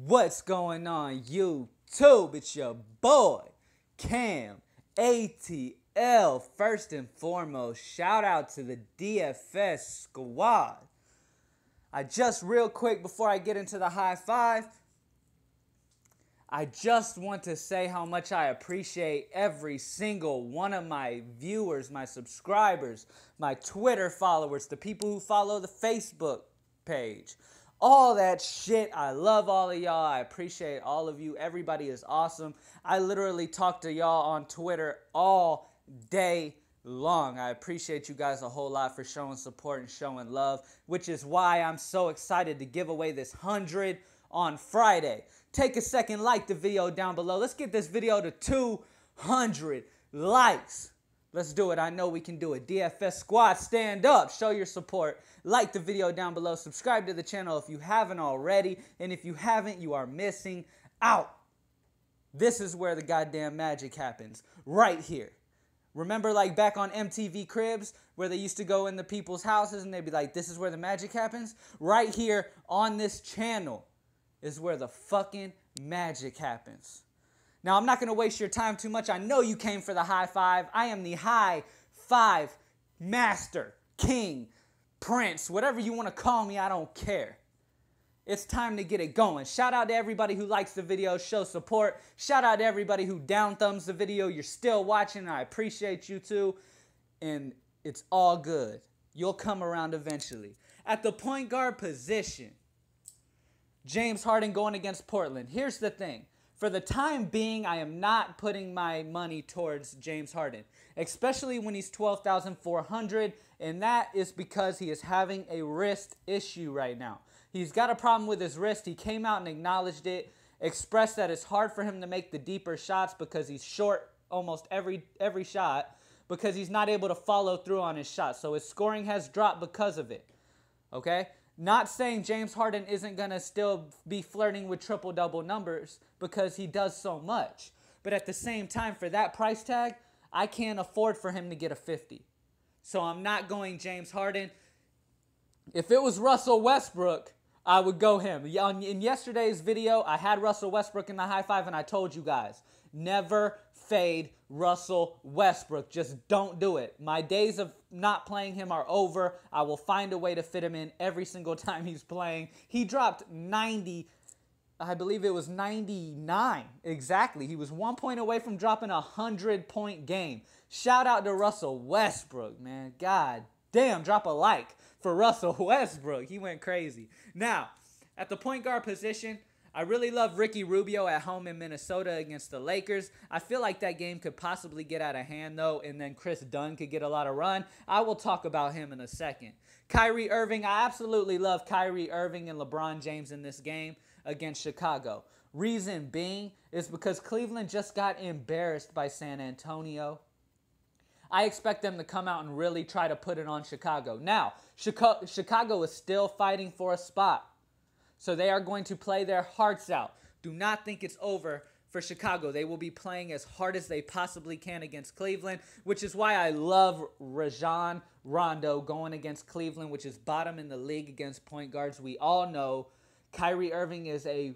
What's going on, YouTube? It's your boy, Cam ATL. First and foremost, shout out to the DFS squad. Real quick, before I get into the high five, I just want to say how much I appreciate every single one of my viewers, my subscribers, my Twitter followers, the people who follow the Facebook page. All that shit. I love all of y'all. I appreciate all of you. Everybody is awesome. I literally talk to y'all on Twitter all day long. I appreciate you guys a whole lot for showing support and showing love, which is why I'm so excited to give away this 100 on Friday. Take a second, like the video down below. Let's get this video to 200 likes. Let's do it. I know we can do it. DFS squad, stand up. Show your support. Like the video down below. Subscribe to the channel if you haven't already. And if you haven't, you are missing out. This is where the goddamn magic happens. Right here. Remember like back on MTV Cribs where they used to go into people's houses and they'd be like, this is where the magic happens? Right here on this channel is where the fucking magic happens. Now, I'm not going to waste your time too much. I know you came for the high five. I am the high five master, king, prince, whatever you want to call me, I don't care. It's time to get it going. Shout out to everybody who likes the video, show support. Shout out to everybody who down thumbs the video. You're still watching, and I appreciate you too. And it's all good. You'll come around eventually. At the point guard position, James Harden going against Portland. Here's the thing. For the time being, I am not putting my money towards James Harden, especially when he's 12,400, and that is because he is having a wrist issue right now. He's got a problem with his wrist. He came out and acknowledged it, expressed that it's hard for him to make the deeper shots because he's short almost every shot because he's not able to follow through on his shots. So his scoring has dropped because of it, okay? Not saying James Harden isn't going to still be flirting with triple-double numbers because he does so much. But at the same time, for that price tag, I can't afford for him to get a 50. So I'm not going James Harden. If it was Russell Westbrook, I would go him. In yesterday's video, I had Russell Westbrook in the high five, and I told you guys, never fade Russell Westbrook. Just don't do it. My days of not playing him are over. I will find a way to fit him in every single time he's playing. He dropped 90, I believe it was 99 exactly. He was 1 point away from dropping a 100-point game. Shout out to Russell Westbrook, man. God damn, drop a like for Russell Westbrook. He went crazy. Now, at the point guard position, I really love Ricky Rubio at home in Minnesota against the Lakers. I feel like that game could possibly get out of hand, though, and then Chris Dunn could get a lot of run. I will talk about him in a second. Kyrie Irving, I absolutely love Kyrie Irving and LeBron James in this game against Chicago. Reason being is because Cleveland just got embarrassed by San Antonio. I expect them to come out and really try to put it on Chicago. Now, Chicago is still fighting for a spot. So they are going to play their hearts out. Do not think it's over for Chicago. They will be playing as hard as they possibly can against Cleveland, which is why I love Rajon Rondo going against Cleveland, which is bottom in the league against point guards. We all know Kyrie Irving is an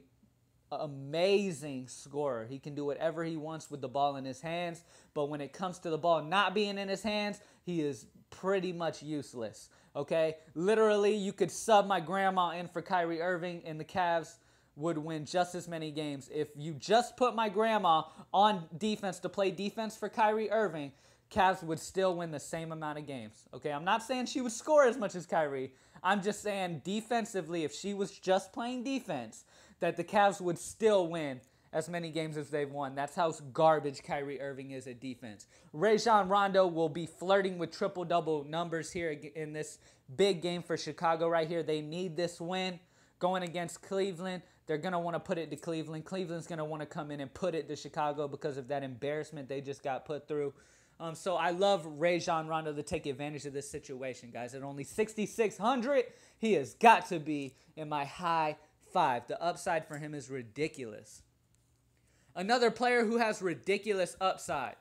amazing scorer. He can do whatever he wants with the ball in his hands, but when it comes to the ball not being in his hands, he is pretty much useless. Okay, literally, you could sub my grandma in for Kyrie Irving, and the Cavs would win just as many games. If you just put my grandma on defense to play defense for Kyrie Irving, Cavs would still win the same amount of games. Okay, I'm not saying she would score as much as Kyrie. I'm just saying defensively, if she was just playing defense, that the Cavs would still win as many games as they've won. That's how garbage Kyrie Irving is at defense. Rajon Rondo will be flirting with triple-double numbers here in this big game for Chicago right here. They need this win going against Cleveland. They're going to want to put it to Cleveland. Cleveland's going to want to come in and put it to Chicago because of that embarrassment they just got put through. So I love Rajon Rondo to take advantage of this situation, guys. At only 6,600, he has got to be in my high five. The upside for him is ridiculous. Another player who has ridiculous upside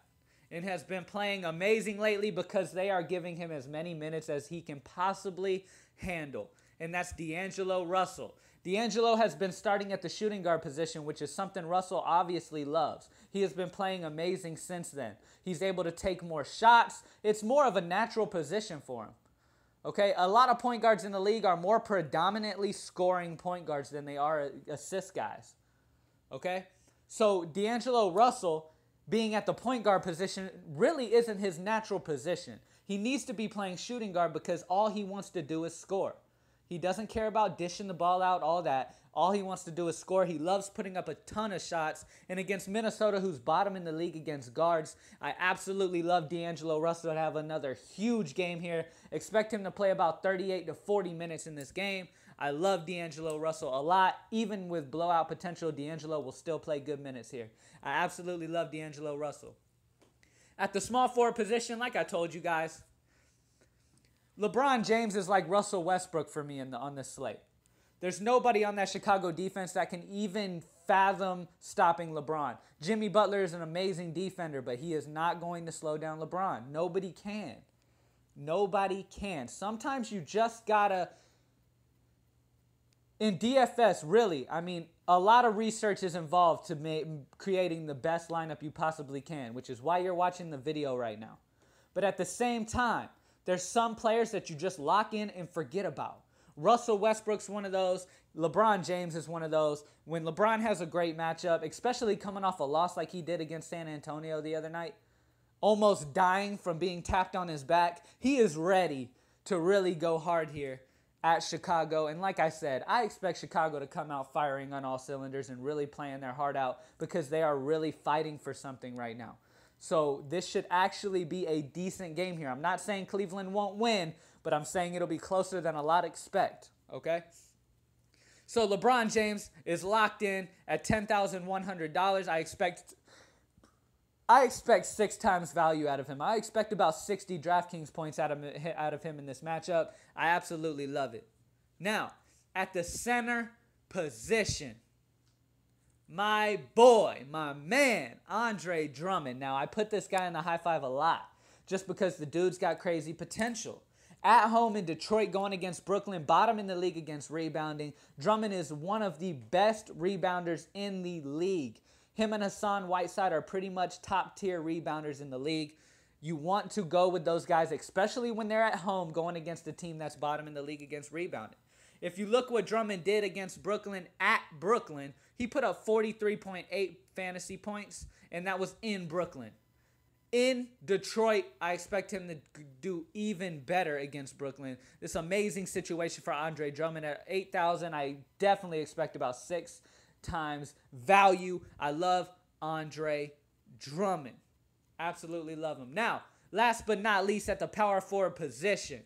and has been playing amazing lately because they are giving him as many minutes as he can possibly handle, and that's D'Angelo Russell. D'Angelo has been starting at the shooting guard position, which is something Russell obviously loves. He has been playing amazing since then. He's able to take more shots. It's more of a natural position for him. Okay, a lot of point guards in the league are more predominantly scoring point guards than they are assist guys. Okay, so D'Angelo Russell being at the point guard position really isn't his natural position. He needs to be playing shooting guard because all he wants to do is score. He doesn't care about dishing the ball out, all that. All he wants to do is score. He loves putting up a ton of shots. And against Minnesota, who's bottom in the league against guards, I absolutely love D'Angelo Russell to have another huge game here. Expect him to play about 38 to 40 minutes in this game. I love D'Angelo Russell a lot. Even with blowout potential, D'Angelo will still play good minutes here. I absolutely love D'Angelo Russell. At the small forward position, like I told you guys, LeBron James is like Russell Westbrook for me on this slate. There's nobody on that Chicago defense that can even fathom stopping LeBron. Jimmy Butler is an amazing defender, but he is not going to slow down LeBron. Nobody can. Nobody can. Sometimes you just gotta... In DFS, really, I mean, a lot of research is involved to creating the best lineup you possibly can, which is why you're watching the video right now. But at the same time, there's some players that you just lock in and forget about. Russell Westbrook's one of those. LeBron James is one of those. When LeBron has a great matchup, especially coming off a loss like he did against San Antonio the other night, almost dying from being tapped on his back, he is ready to really go hard here at Chicago. And like I said, I expect Chicago to come out firing on all cylinders and really playing their heart out because they are really fighting for something right now. So this should actually be a decent game here. I'm not saying Cleveland won't win, but I'm saying it'll be closer than a lot expect, okay? So LeBron James is locked in at $10,100. I expect 6 times value out of him. I expect about 60 DraftKings points out of him in this matchup. I absolutely love it. Now, at the center position, my boy, my man, Andre Drummond. Now, I put this guy in the high five a lot just because the dude's got crazy potential. At home in Detroit going against Brooklyn, bottom in the league against rebounding. Drummond is one of the best rebounders in the league. Him and Hassan Whiteside are pretty much top-tier rebounders in the league. You want to go with those guys, especially when they're at home going against a team that's bottom in the league against rebounding. If you look what Drummond did against Brooklyn at Brooklyn, he put up 43.8 fantasy points, and that was in Brooklyn. In Detroit, I expect him to do even better against Brooklyn. This amazing situation for Andre Drummond at 8,000. I definitely expect about 6 times value. I love Andre Drummond. Absolutely love him. Now, last but not least, at the power forward position,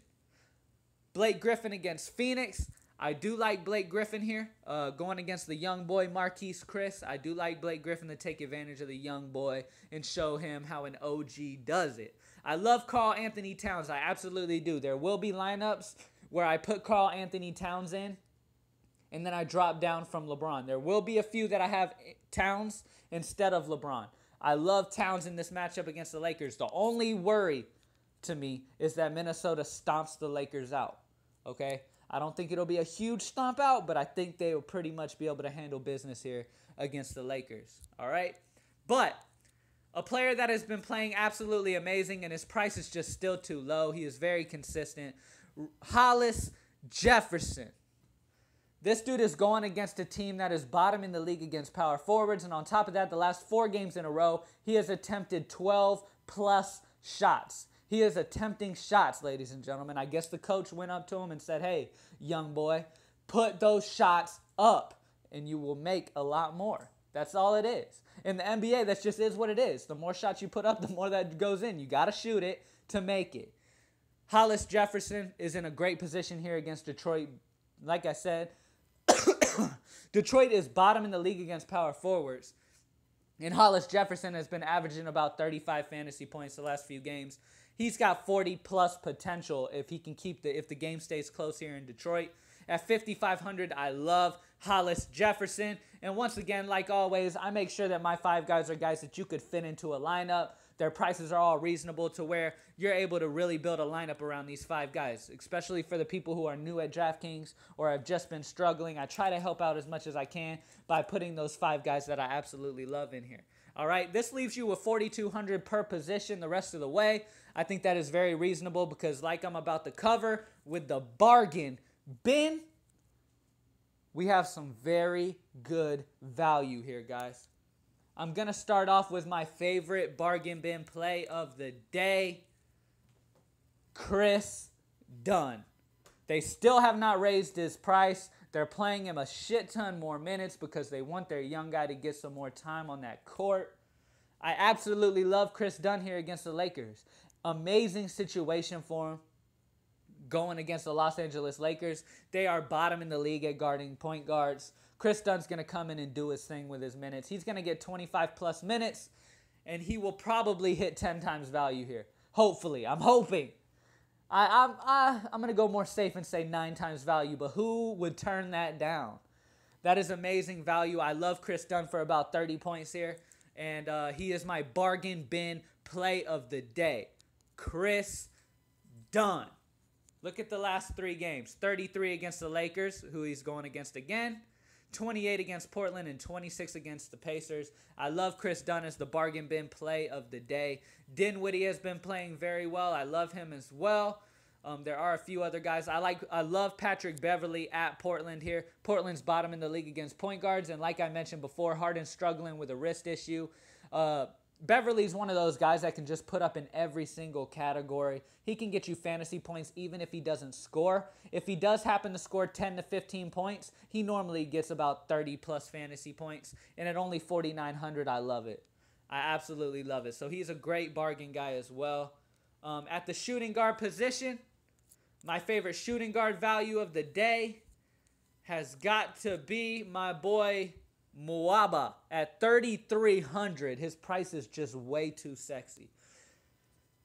Blake Griffin against Phoenix. I do like Blake Griffin here, going against the young boy Marquise Chris. I do like Blake Griffin to take advantage of the young boy and show him how an OG does it. I love Karl Anthony Towns. I absolutely do. There will be lineups where I put Karl Anthony Towns in, and then I drop down from LeBron. There will be a few that I have Towns instead of LeBron. I love Towns in this matchup against the Lakers. The only worry to me is that Minnesota stomps the Lakers out, okay? I don't think it'll be a huge stomp out, but I think they will pretty much be able to handle business here against the Lakers, all right? But a player that has been playing absolutely amazing, and his price is just still too low. He is very consistent. Hollis Jefferson. This dude is going against a team that is bottom in the league against power forwards, and on top of that, the last 4 games in a row, he has attempted 12-plus shots. He is attempting shots, ladies and gentlemen. I guess the coach went up to him and said, hey, young boy, put those shots up, and you will make a lot more. That's all it is. In the NBA, that just is what it is. The more shots you put up, the more that goes in. You got to shoot it to make it. Hollis Jefferson is in a great position here against Detroit. Like I said, Detroit is bottom in the league against power forwards. And Hollis Jefferson has been averaging about 35 fantasy points the last few games. He's got 40-plus potential if he can if the game stays close here in Detroit. At 5,500, I love Hollis Jefferson. And once again, like always, I make sure that my 5 guys are guys that you could fit into a lineup. Their prices are all reasonable to where you're able to really build a lineup around these 5 guys, especially for the people who are new at DraftKings or have just been struggling. I try to help out as much as I can by putting those 5 guys that I absolutely love in here. All right, this leaves you with 4,200 per position the rest of the way. I think that is very reasonable because like I'm about to cover with the bargain bin, we have some very good value here, guys. I'm going to start off with my favorite bargain bin play of the day, Chris Dunn. They still have not raised his price. They're playing him a shit ton more minutes because they want their young guy to get some more time on that court. I absolutely love Chris Dunn here against the Lakers. Amazing situation for him going against the Los Angeles Lakers. They are bottom in the league at guarding point guards. Chris Dunn's going to come in and do his thing with his minutes. He's going to get 25 plus minutes, and he will probably hit 10 times value here. Hopefully. I'm hoping. I'm going to go more safe and say 9 times value, but who would turn that down? That is amazing value. I love Chris Dunn for about 30 points here, and he is my bargain bin play of the day. Chris Dunn. Look at the last 3 games. 33 against the Lakers, who he's going against again. 28 against Portland and 26 against the Pacers. I love Chris Dunn as the bargain bin play of the day. Dinwiddie has been playing very well. I love him as well. There are a few other guys. I love Patrick Beverley at Portland here. Portland's bottom in the league against point guards, and like I mentioned before, Harden's struggling with a wrist issue. Beverly's one of those guys that can just put up in every single category. He can get you fantasy points even if he doesn't score. If he does happen to score 10 to 15 points, he normally gets about 30 plus fantasy points. And at only 4,900, I love it. I absolutely love it. So he's a great bargain guy as well. At the shooting guard position, my favorite shooting guard value of the day has got to be my boy Nwaba at 3,300. His price is just way too sexy.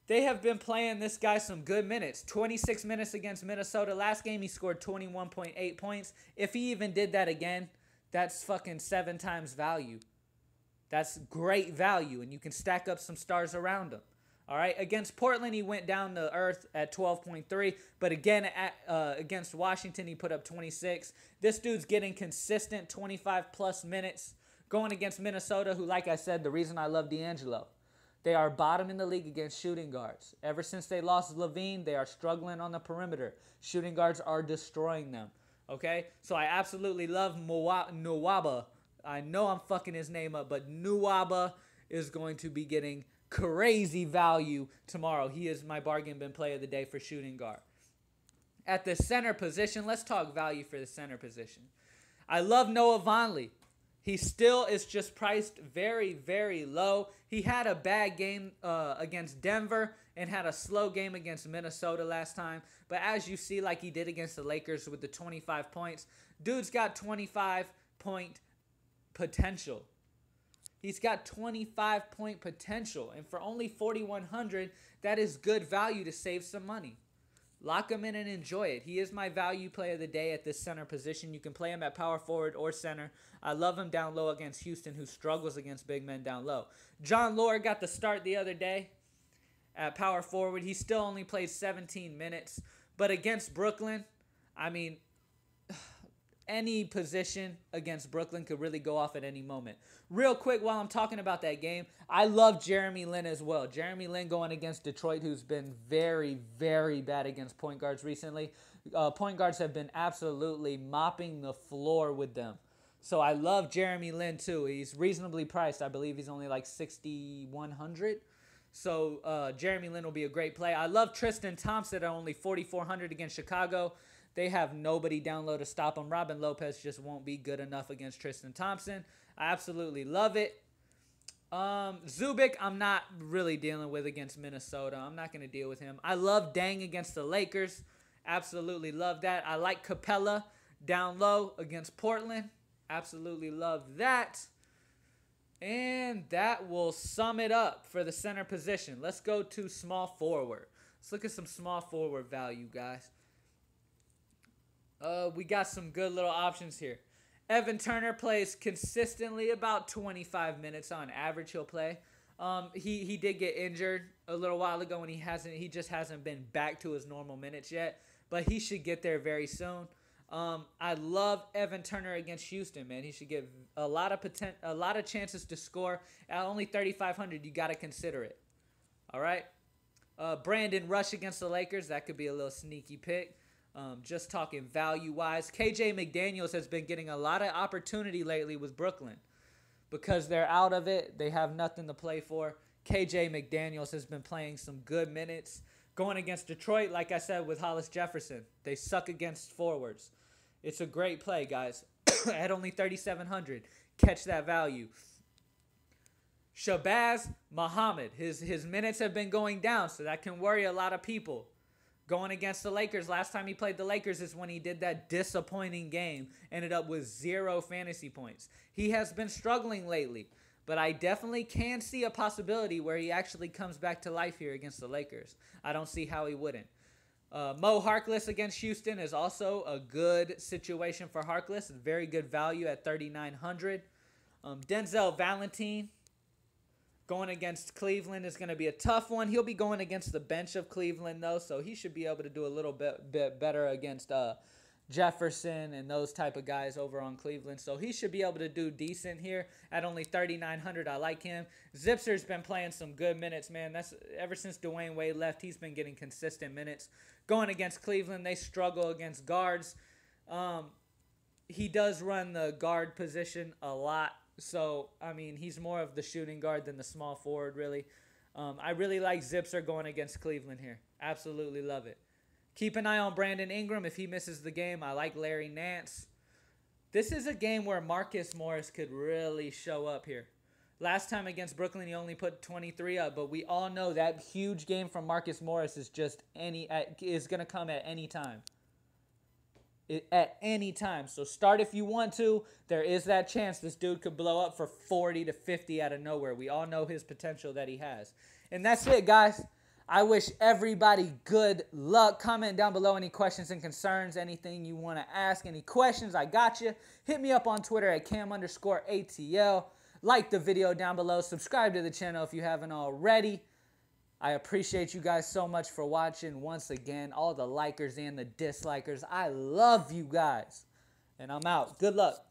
They have been playing this guy some good minutes. 26 minutes against Minnesota. Last game he scored 21.8 points. If he even did that again, that's fucking 7 times value. That's great value, and you can stack up some stars around him. All right, against Portland, he went down to earth at 12.3. But again, against Washington, he put up 26. This dude's getting consistent 25-plus minutes. Going against Minnesota, who, like I said, the reason I love D'Angelo. They are bottom in the league against shooting guards. Ever since they lost Levine, they are struggling on the perimeter. Shooting guards are destroying them. Okay, so I absolutely love Nwaba. I know I'm fucking his name up, but Nwaba is going to be getting crazy value tomorrow. He is my bargain bin play of the day for shooting guard. At the center position, let's talk value for the center position. I love Noah Vonleh. He still is just priced very, very low. He had a bad game against Denver and had a slow game against Minnesota last time. But as you see, like he did against the Lakers with the 25 points, dude's got 25-point potential. He's got 25-point potential. And for only 4,100, that is good value to save some money. Lock him in and enjoy it. He is my value play of the day at this center position. You can play him at power forward or center. I love him down low against Houston, who struggles against big men down low. John Lord got the start the other day at power forward. He still only played 17 minutes. But against Brooklyn, I mean, any position against Brooklyn could really go off at any moment. Real quick, while I'm talking about that game, I love Jeremy Lin as well. Jeremy Lin going against Detroit, who's been very, very bad against point guards recently. Point guards have been absolutely mopping the floor with them. So I love Jeremy Lin too. He's reasonably priced. I believe he's only like 6,100. So Jeremy Lin will be a great play. I love Tristan Thompson at only 4,400 against Chicago. They have nobody down low to stop him. Robin Lopez just won't be good enough against Tristan Thompson. I absolutely love it. Zubik, I'm not really dealing with against Minnesota. I'm not going to deal with him. I love Dang against the Lakers. Absolutely love that. I like Capella down low against Portland. Absolutely love that. And that will sum it up for the center position. Let's go to small forward. Let's look at some small forward value, guys. We got some good little options here. Evan Turner plays consistently about 25 minutes on average he'll play. He did get injured a little while ago, and he just hasn't been back to his normal minutes yet. But he should get there very soon. I love Evan Turner against Houston, man. He should get a lot of chances to score. At only 3,500, you got to consider it. All right. Brandon Rush against the Lakers. That could be a little sneaky pick. Just talking value-wise. KJ McDaniels has been getting a lot of opportunity lately with Brooklyn. Because they're out of it, they have nothing to play for. KJ McDaniels has been playing some good minutes. Going against Detroit, like I said, with Hollis Jefferson. They suck against forwards. It's a great play, guys. At only 3,700. Catch that value. Shabazz Muhammad. His minutes have been going down, so that can worry a lot of people. Going against the Lakers, last time he played the Lakers is when he did that disappointing game. Ended up with 0 fantasy points. He has been struggling lately, but I definitely can see a possibility where he actually comes back to life here against the Lakers. I don't see how he wouldn't. Mo Harkless against Houston is also a good situation for Harkless. Very good value at 3,900. Denzel Valentine going against Cleveland is going to be a tough one. He'll be going against the bench of Cleveland, though, so he should be able to do a little bit better against Jefferson and those type of guys over on Cleveland. So he should be able to do decent here at only 3,900. I like him. Zipser's been playing some good minutes, man. That's ever since Dwayne Wade left, he's been getting consistent minutes. Going against Cleveland, they struggle against guards. He does run the guard position a lot. So, I mean, he's more of the shooting guard than the small forward, really. I really like Zipser going against Cleveland here. Absolutely love it. Keep an eye on Brandon Ingram if he misses the game. I like Larry Nance. This is a game where Marcus Morris could really show up here. Last time against Brooklyn, he only put 23 up, but we all know that huge game from Marcus Morris is going to come at any time. At any time. So start if you want to. There is that chance this dude could blow up for 40 to 50 out of nowhere. We all know his potential that he has. And that's it, guys. I wish everybody good luck. Comment down below any questions and concerns, anything you want to ask, any questions, I got you. Hit me up on Twitter at cam_ATL. Like the video down below. Subscribe to the channel if you haven't already. I appreciate you guys so much for watching. Once again, all the likers and the dislikers. I love you guys. And I'm out. Good luck.